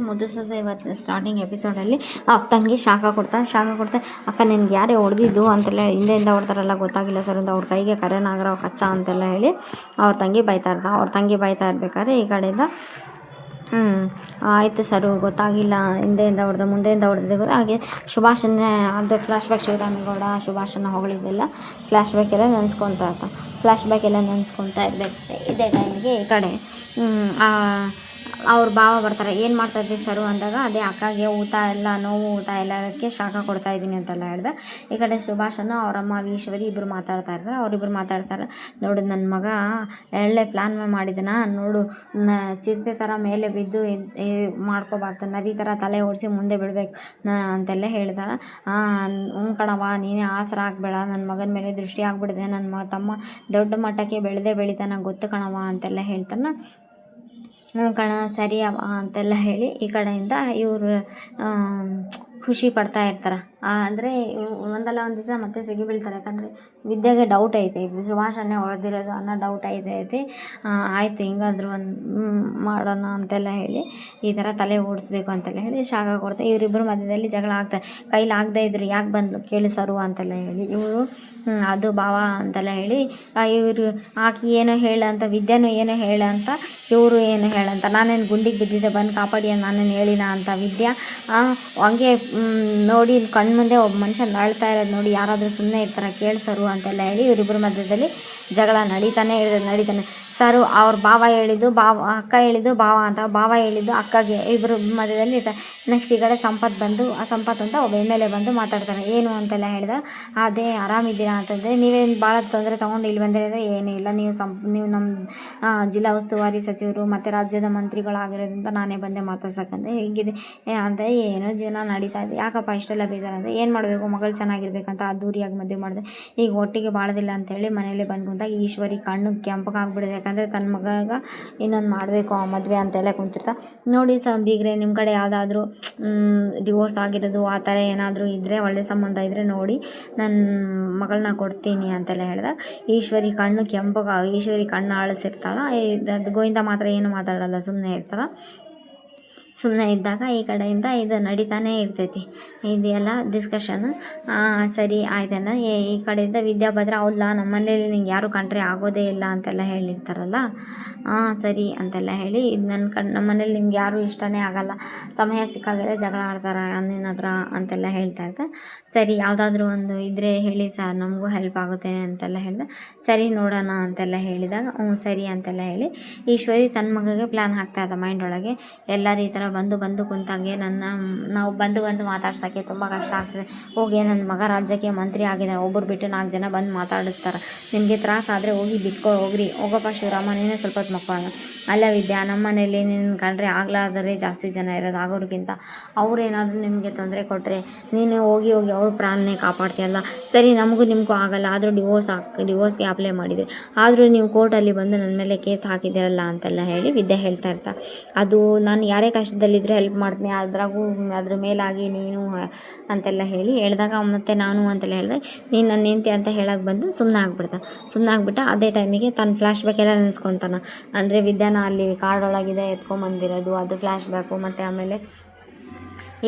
ಮುದ್ದು ಸೊಸೆ ಇವತ್ತು ಸ್ಟಾರ್ಟಿಂಗ್ ಎಪಿಸೋಡಲ್ಲಿ ತಂಗಿ ಶಾಖ ಕೊಡ್ತಾ ಅಕ್ಕ ನಿನ್ಗೆ ಯಾರೇ ಹೊಡೆದಿದ್ದು ಅಂತೆಲ್ಲ ಹಿಂದೆಯಿಂದ ಹೊಡ್ತಾರಲ್ಲ ಗೊತ್ತಾಗಿಲ್ಲ ಸರ್ ಅಂತ ಅವ್ರ ಕೈಗೆ ಕರೆನಾಗರ ಕಚ್ಚ ಅಂತೆಲ್ಲ ಹೇಳಿ ಅವ್ರ ತಂಗಿ ಬೈತಾ ಇರ್ಬೇಕಾದ್ರೆ ಈ ಕಡೆಯಿಂದ ಆಯಿತು ಸರು ಗೊತ್ತಾಗಿಲ್ಲ, ಹಿಂದೆಯಿಂದ ಹೊಡೆದ ಮುಂದೆಯಿಂದ ಹೊಡೆದಿದ್ದೆ ಹಾಗೆ ಸುಭಾಷನ್ನೇ ಅದೇ ಫ್ಲ್ಯಾಶ್ಬ್ಯಾಕ್ ಶಿವರಾಮೇಗೌಡ ಸುಭಾಷನ್ನು ಹೊಗಳಿದ್ದೆಲ್ಲ ಫ್ಲ್ಯಾಶ್ಬ್ಯಾಕ್ ಎಲ್ಲ ನೆನೆಸ್ಕೊತಾ ಇರಬೇಕು. ಇದೇ ಟೈಮಿಗೆ ಈ ಕಡೆ ಅವ್ರ ಭಾವ ಬರ್ತಾರೆ. ಏನು ಮಾಡ್ತಾಯಿದ್ದೆ ಸರು ಅಂದಾಗ ಅದೇ ಅಕ್ಕಗೆ ನೋವು ಊತ ಎಲ್ಲದಕ್ಕೆ ಶಾಖ ಕೊಡ್ತಾ ಇದ್ದೀನಿ ಅಂತೆಲ್ಲ ಹೇಳ್ದೆ. ಈ ಕಡೆ ಸುಭಾಷನ್ನು ಅವರಮ್ಮ ಈಶ್ವರಿ ಇಬ್ಬರು ಮಾತಾಡ್ತಾರೆ. ನೋಡು ನನ್ನ ಮಗ ಒಳ್ಳೆ ಪ್ಲ್ಯಾನ್ ಮಾಡಿದನ ನೋಡು, ಚಿರತೆ ಥರ ಮೇಲೆ ಬಿದ್ದು ಮಾಡ್ಕೋಬಾರ್ದು, ನದಿ ಥರ ತಲೆ ಓಡಿಸಿ ಮುಂದೆ ಬಿಡಬೇಕು ಅಂತೆಲ್ಲ ಹೇಳ್ತಾರೆ. ಕಣವ ನೀನೇ ಆಸರ ಆಗಬೇಡ, ನನ್ನ ಮಗನ ಮೇಲೆ ದೃಷ್ಟಿ ಆಗಿಬಿಡಿದೆ, ನನ್ನ ತಮ್ಮ ದೊಡ್ಡ ಮಟ್ಟಕ್ಕೆ ಬೆಳಿತಾನ ಗೊತ್ತು ಕಣವ ಅಂತೆಲ್ಲ ಹೇಳ್ತಾನೆ. ಕಣ ಸರಿ ಅಂತೆಲ್ಲ ಹೇಳಿ ಈ ಕಡೆಯಿಂದ ಇವರು ಖುಷಿ ಪಡ್ತಾ ಇರ್ತಾರೆ. ಅಂದರೆ ಒಂದಲ್ಲ ಒಂದು ದಿವಸ ಮತ್ತೆ ಸಿಗಿ ಬೀಳ್ತಾರೆ. ಯಾಕಂದರೆ ವಿದ್ಯೆಗೆ ಡೌಟ್ ಐತೆ ಇದು ಸುಭಾಷನ್ನೇ ಹೊಡೆದಿರೋದು ಅನ್ನೋ ಡೌಟ್ ಐತೆ. ಆಯಿತು ಹಿಂಗಾದ್ರೂ ಒಂದು ಮಾಡೋಣ ಅಂತೆಲ್ಲ ಹೇಳಿ ಈ ಥರ ತಲೆ ಓಡಿಸ್ಬೇಕು ಅಂತೆಲ್ಲ ಹೇಳಿ ಶಾಖ ಕೊಡ್ತಾರೆ. ಇವರಿಬ್ಬರು ಮಧ್ಯದಲ್ಲಿ ಜಗಳ ಆಗ್ತಾರೆ. ಕೈಲಿ ಆಗದೆ ಇದ್ರು ಯಾಕೆ ಬಂದು ಕೇಳಿಸರು ಅಂತೆಲ್ಲ ಹೇಳಿ ಇವರು ಅದು ಭಾವ ಅಂತೆಲ್ಲ ಹೇಳಿ ಇವರು ಆಕಿ ಏನೋ ಹೇಳಂತ ವಿದ್ಯಾನು ಏನೋ ಹೇಳಂತ ಇವರು ಏನು ಹೇಳಂತ ನಾನೇನು ಗುಂಡಿಗೆ ಬಿದ್ದಿದ್ದೆ ಬಂದು ಕಾಪಾಡಿ ನಾನೇನು ಹೇಳಿನ ಅಂತ ವಿದ್ಯಾ ಹಂಗೆ ನೋಡಿ ಕಣ್ಮುಂದೆ ಒಬ್ಬ ಮನುಷ್ಯ ನಳ್ತಾ ಇರೋದು ನೋಡಿ ಯಾರಾದರೂ ಸುಮ್ಮನೆ ಇರ್ತಾರೆ ಕೇಳಿಸರು ಅಂತೆಲ್ಲ ಹೇಳಿ ಇವರಿಬ್ಬರ ಮಧ್ಯದಲ್ಲಿ ಜಗಳ ನಡೀತಾನೆ ಸರು ಅವ್ರ ಅಕ್ಕ ಹೇಳಿದ್ದು ಭಾವ ಹೇಳಿದ್ದು ಅಕ್ಕಗೆ ಇಬ್ಬರು ಮಧ್ಯದಲ್ಲಿ ಇರ್ತಾರೆ. ನೆಕ್ಸ್ಟ್ ಈ ಕಡೆ ಸಂಪತ್ ಅಂತ ಒಬ್ಬ MLA ಬಂದು ಮಾತಾಡ್ತಾರೆ. ಏನು ಅಂತೆಲ್ಲ ಹೇಳಿದ ಅದೇ ಆರಾಮಿದ್ದೀರಾ ಅಂತಂದರೆ ನೀವೇನು ಭಾಳ ತೊಂದರೆ ತೊಗೊಂಡು ಇಲ್ಲಿ ಬಂದಿರೋದ್ರೆ ಏನೂ ಇಲ್ಲ, ನೀವು ನಮ್ಮ ಜಿಲ್ಲಾ ಉಸ್ತುವಾರಿ ಸಚಿವರು ಮತ್ತು ರಾಜ್ಯದ ಮಂತ್ರಿಗಳಾಗಿರೋದ್ರಿಂದ ನಾನೇ ಬಂದೆ ಮಾತಾಡ್ಸಕ್ಕಂತೆ ಹೇಗಿದೆ ಅಂತ ಏನೋ ಜೀವನ ನಡೀತಾ ಇದೆ, ಯಾಕಪ್ಪ ಇಷ್ಟೆಲ್ಲ ಬೇಜಾರಂದರೆ ಏನು ಮಾಡಬೇಕು ಮಗಳು ಚೆನ್ನಾಗಿರ್ಬೇಕಂತ ಅದ್ದೂರಿಯಾಗಿ ಮದುವೆ ಮಾಡಿದೆ, ಈಗ ಒಟ್ಟಿಗೆ ಬಾಳೋದಿಲ್ಲ ಅಂತೇಳಿ ಮನೇಲಿ ಬಂದು ಕುಂತಾಗ ಈಶ್ವರಿ ಕಣ್ಣು ಕೆಂಪಗಾಗ್ಬಿಡಿದೆ. ಯಾಕಂದರೆ ತನ್ನ ಮಗ ಇನ್ನೊಂದು ಮಾಡಬೇಕು ಆ ಮದುವೆ ಅಂತೆಲ್ಲ ಕುಂತಿರ್ತಾರೆ. ನೋಡಿ ಬೀಗ್ರೆ ನಿಮ್ಮ ಕಡೆ ಯಾವುದಾದ್ರೂ ಡಿವೋರ್ಸ್ ಆಗಿರೋದು ಆ ಥರ ಏನಾದರೂ ಇದ್ದರೆ ಒಳ್ಳೆ ಸಂಬಂಧ ಇದ್ದರೆ ನೋಡಿ ನನ್ನ ಮಗಳನ್ನ ಕೊಡ್ತೀನಿ ಅಂತೆಲ್ಲ ಹೇಳಿದಾಗ ಈಶ್ವರಿ ಕಣ್ಣು ಆಳಿಸಿರ್ತಾಳೆ. ಅದು ಗೋವಿಂದ ಮಾತ್ರ ಏನು ಮಾತಾಡಲ್ಲ, ಸುಮ್ಮನೆ ಇದ್ದಾಗ ಈ ಕಡೆಯಿಂದ ಇದು ನಡೀತಾನೆ ಇರ್ತೈತಿ ಇದೆಲ್ಲ ಡಿಸ್ಕಷನ್. ಸರಿ ಆಯ್ತಣ್ಣ. ಈ ಕಡೆಯಿಂದ ವಿದ್ಯಾಭದ್ರ ಹೌದಲ್ಲ ನಮ್ಮ ಮನೇಲಿ ನಿಂಗೆ ಯಾರು ಕಂಡ್ರೆ ಆಗೋದೇ ಇಲ್ಲ ಅಂತೆಲ್ಲ ಹೇಳಿರ್ತಾರಲ್ಲ, ಸರಿ ಅಂತೆಲ್ಲ ಹೇಳಿ ಇದು ನಮ್ಮ ಮನೇಲಿ ನಿಮ್ಗೆ ಯಾರೂ ಇಷ್ಟನೇ ಆಗಲ್ಲ, ಸಮಯ ಸಿಕ್ಕಾಗೆಲ್ಲ ಜಗಳ ಆಡ್ತಾರೆ ನಿನ್ನ ಹತ್ರ ಅಂತೆಲ್ಲ ಹೇಳ್ತಾ ಇರ್ತಾರೆ. ಸರಿ ಯಾವುದಾದ್ರೂ ಒಂದು ಇದ್ದರೆ ಹೇಳಿ ಸರ್ ನಮಗೂ ಹೆಲ್ಪ್ ಆಗುತ್ತೆ ಅಂತೆಲ್ಲ ಹೇಳಿದೆ. ಸರಿ ನೋಡೋಣ ಅಂತೆಲ್ಲ ಹೇಳಿದಾಗ ಸರಿ ಅಂತೆಲ್ಲ ಹೇಳಿ ಈಶ್ವರಿ ತನ್ನ ಮಗಗೆ ಪ್ಲ್ಯಾನ್ ಹಾಕ್ತಾ ಇದ್ದ ಮೈಂಡ್ ಒಳಗೆ. ಎಲ್ಲರೂ ಈ ಥರ ಬಂದು ಕುಂತಾಗೆ ನಾವು ಬಂದು ಮಾತಾಡ್ಸೋಕ್ಕೆ ತುಂಬ ಕಷ್ಟ ಆಗ್ತದೆ. ಹೋಗಿ ನನ್ನ ಮಗ ರಾಜ್ಯಕ್ಕೆ ಮಂತ್ರಿ ಆಗಿದ್ದಾನೆ, ಒಬ್ಬರು ಬಿಟ್ಟು 4 ಜನ ಬಂದು ಮಾತಾಡಿಸ್ತಾರೆ, ನಿಮಗೆ ತ್ರಾಸಾದರೆ ಹೋಗಿ ಹೋಗ್ರಿ, ಹೋಗಪ್ಪ ಶಿವರಾಮ ನೀನೇ ಸ್ವಲ್ಪ ಹೊತ್ತು ಮಕ್ಕಳೋಣ. ಅಲ್ಲ ವಿದ್ಯಾ ನಮ್ಮ ಮನೇಲಿ ನಿನ್ನ ಕಂಡ್ರೆ ಆಗ್ಲಾರ್ದರೆ ಜಾಸ್ತಿ ಜನ ಇರೋದು, ಆಗೋರಿಗಿಂತ ಅವ್ರೇನಾದರೂ ನಿಮಗೆ ತೊಂದರೆ ಕೊಟ್ಟರೆ ನೀನು ಹೋಗಿ ಅವ್ರ ಪ್ರಾಣನೇ ಕಾಪಾಡ್ತೀಯಲ್ಲ. ಸರಿ ನಮಗೂ ನಿಮಗೂ ಆಗಲ್ಲ, ಆದರೂ ಡಿವೋರ್ಸ್ಗೆ ಅಪ್ಲೈ ಮಾಡಿದೆ, ಆದರೂ ನೀವು ಕೋರ್ಟಲ್ಲಿ ಬಂದು ನನ್ನ ಮೇಲೆ ಕೇಸ್ ಹಾಕಿದ್ದೀರಲ್ಲ ಅಂತೆಲ್ಲ ಹೇಳಿ ವಿದ್ಯೆ ಹೇಳ್ತಾ ಇರ್ತಾರೆ. ಅದು ನಾನು ಯಾರೇ ಕಷ್ಟದಲ್ಲಿದ್ದರೆ ಹೆಲ್ಪ್ ಮಾಡ್ತೀನಿ, ಅದ್ರ ಮೇಲಾಗಿ ನೀನು ಅಂತೆಲ್ಲ ಹೇಳಿದಾಗ ಮತ್ತೆ ನಾನು ಅಂತೆಲ್ಲ ಹೇಳಿದೆ ನೀನು ನನ್ನ ಹೆಂಡ್ತಿ ಅಂತ ಹೇಳಕ್ಕೆ ಬಂದು ಸುಮ್ಮನೆ ಆಗ್ಬಿಟ್ಟ. ಅದೇ ಟೈಮಿಗೆ ತನ್ನ ಫ್ಲ್ಯಾಶ್ಬ್ಯಾಕ್ ಎಲ್ಲ ನೆನೆಸ್ಕೊತಾನೆ. ಅಂದರೆ ವಿದ್ಯಾನ ಅಲ್ಲಿ ಕಾಡೊಳಗಿದೆ ಎತ್ಕೊಂಬಂದಿರೋದು ಅದು ಫ್ಲ್ಯಾಶ್ಬ್ಯಾಕು. ಮತ್ತು ಆಮೇಲೆ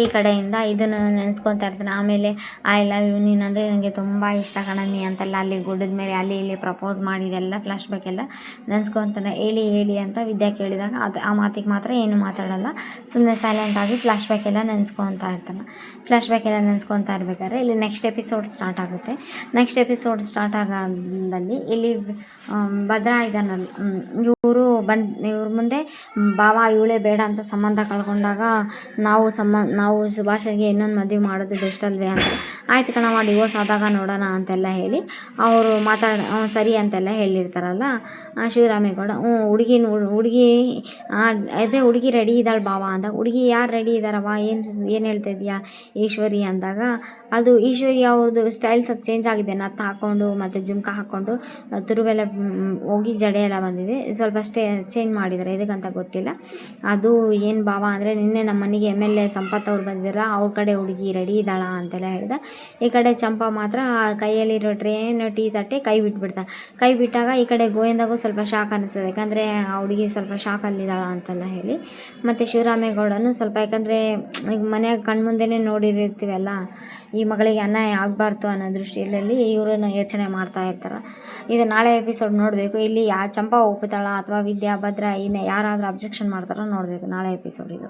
ಈ ಕಡೆಯಿಂದ ಇದನ್ನು ನೆನೆಸ್ಕೊತಾ ಇರ್ತಾನೆ. ಆಮೇಲೆ ಐ ಲವ್ ಯು ನೀನಂದರೆ ನನಗೆ ತುಂಬ ಇಷ್ಟ ಕಣಮ್ಮಿ ಅಂತೆಲ್ಲ ಅಲ್ಲಿ ಗುಡ್ಡದ ಮೇಲೆ ಅಲ್ಲಿ ಇಲ್ಲಿ ಪ್ರಪೋಸ್ ಮಾಡಿದೆಲ್ಲ ಫ್ಲ್ಯಾಶ್ಬ್ಯಾಕ್ ಎಲ್ಲ ನೆನೆಸ್ಕೊತಾನೆ. ಹೇಳಿ ಅಂತ ವಿದ್ಯಾ ಕೇಳಿದಾಗ ಆ ಮಾತಿಗೆ ಮಾತ್ರ ಏನು ಮಾತಾಡಲ್ಲ, ಸುಮ್ಮನೆ ಸೈಲೆಂಟಾಗಿ ಫ್ಲ್ಯಾಶ್ಬ್ಯಾಕ್ ಎಲ್ಲ ನೆನೆಸ್ಕೊತಾ ಇರ್ತಾನೆ. ಫ್ಲ್ಯಾಶ್ಬ್ಯಾಕ್ ಎಲ್ಲ ನೆನೆಸ್ಕೊತಾ ಇರ್ಬೇಕಾದ್ರೆ ಇಲ್ಲಿ ನೆಕ್ಸ್ಟ್ ಎಪಿಸೋಡ್ ಸ್ಟಾರ್ಟ್ ಆಗುತ್ತೆ. ನೆಕ್ಸ್ಟ್ ಎಪಿಸೋಡ್ ಸ್ಟಾರ್ಟ್ ಆಗೋದಲ್ಲಿ ಇಲ್ಲಿ ಭದ್ರಾ ಇದ್ದಾನಲ್ಲ ಇವ್ರ ಮುಂದೆ ಭಾವ ಇವಳೇ ಬೇಡ ಅಂತ ಸಂಬಂಧ ಕಳ್ಕೊಂಡಾಗ ನಾವು ಸುಭಾಷಿಗೆ ಇನ್ನೊಂದು ಮದುವೆ ಮಾಡೋದು ಬೆಸ್ಟ್ ಅಲ್ವೇ ಅಂತ. ಆಯ್ತು ಕಣವ ಡಿವೋರ್ಸ್ ಆದಾಗ ನೋಡೋಣ ಅಂತೆಲ್ಲ ಹೇಳಿ ಅವರು ಸರಿ ಅಂತೆಲ್ಲ ಹೇಳಿರ್ತಾರಲ್ಲ ಶಿವರಾಮೇಗೌಡ. ಹುಡುಗಿ ರೆಡಿ ಇದ್ದಾಳೆ ಭಾವ ಅಂದಾಗ ಹುಡುಗಿ ಯಾರು ರೆಡಿ ಇದ್ದಾರವ ಏನು ಹೇಳ್ತಾ ಇದೆಯಾ ಈಶ್ವರಿ ಅಂದಾಗ ಅದು ಈಶ್ವರಿ ಅವ್ರದ್ದು ಸ್ಟೈಲ್ ಸ್ವಲ್ಪ ಚೇಂಜ್ ಆಗಿದೆ, ನತ್ತ ಹಾಕ್ಕೊಂಡು ಮತ್ತು ಜುಮ್ಕ ಹಾಕ್ಕೊಂಡು ತುರುವೆಲ್ಲ ಹೋಗಿ ಜಡೆ ಎಲ್ಲ ಬಂದಿದೆ, ಸ್ವಲ್ಪ ಚೇಂಜ್ ಮಾಡಿದ್ದಾರೆ ಇದಕ್ಕಂತ ಗೊತ್ತಿಲ್ಲ. ಅದು ಏನು ಭಾವ ಅಂದರೆ ನಿನ್ನೆ ನಮ್ಮ ಮನೆಗೆ MLA ಸಂಪತ್ ಅವ್ರು ಬಂದಿದ್ದಾರ, ಅವ್ರ ಕಡೆ ಹುಡುಗಿ ರೆಡಿ ಇದ್ದಾಳ ಅಂತೆಲ್ಲ ಹೇಳ್ದೆ. ಈ ಕಡೆ ಚಂಪಾ ಮಾತ್ರ ಕೈಯಲ್ಲಿರೋ ಟ್ರೇನ್ ಟೀ ತಟ್ಟೆ ಕೈ ಬಿಟ್ಬಿಡ್ತಾಳೆ. ಕೈ ಬಿಟ್ಟಾಗ ಈ ಕಡೆ ಗೋವಿಂದಗೂ ಸ್ವಲ್ಪ ಶಾಕ್ ಅನಿಸ್ತದೆ, ಯಾಕಂದರೆ ಆ ಹುಡುಗಿ ಸ್ವಲ್ಪ ಶಾಕಲ್ಲಿದ್ದಾಳ ಅಂತೆಲ್ಲ ಹೇಳಿ. ಮತ್ತು ಶಿವರಾಮೇಗೌಡನು ಸ್ವಲ್ಪ, ಯಾಕಂದರೆ ಈಗ ಮನ್ಯಾಗ ಕಣ್ಮುಂದೆನೇ ನೋಡಿರ್ತೀವಲ್ಲ, ಈ ಮಗಳಿಗೆ ಅನ್ಯಾಯ ಆಗಬಾರ್ದು ಅನ್ನೋ ದೃಷ್ಟಿಯಲ್ಲಿ ಇವ್ರನ್ನ ಯೋಚನೆ ಮಾಡ್ತಾ ಇರ್ತಾರೆ. ಇದು ನಾಳೆ ಎಪಿಸೋಡ್ ನೋಡಬೇಕು. ಇಲ್ಲಿ ಚಂಪಾ ಒಪ್ಪುತ್ತಾಳ ಅಥವಾ ವಿದ್ಯಾ ಭದ್ರ ಇನ್ನು ಯಾರಾದರೂ ಅಬ್ಜೆಕ್ಷನ್ ಮಾಡ್ತಾರೋ ನೋಡಬೇಕು ನಾಳೆ ಎಪಿಸೋಡ್ ಇದು.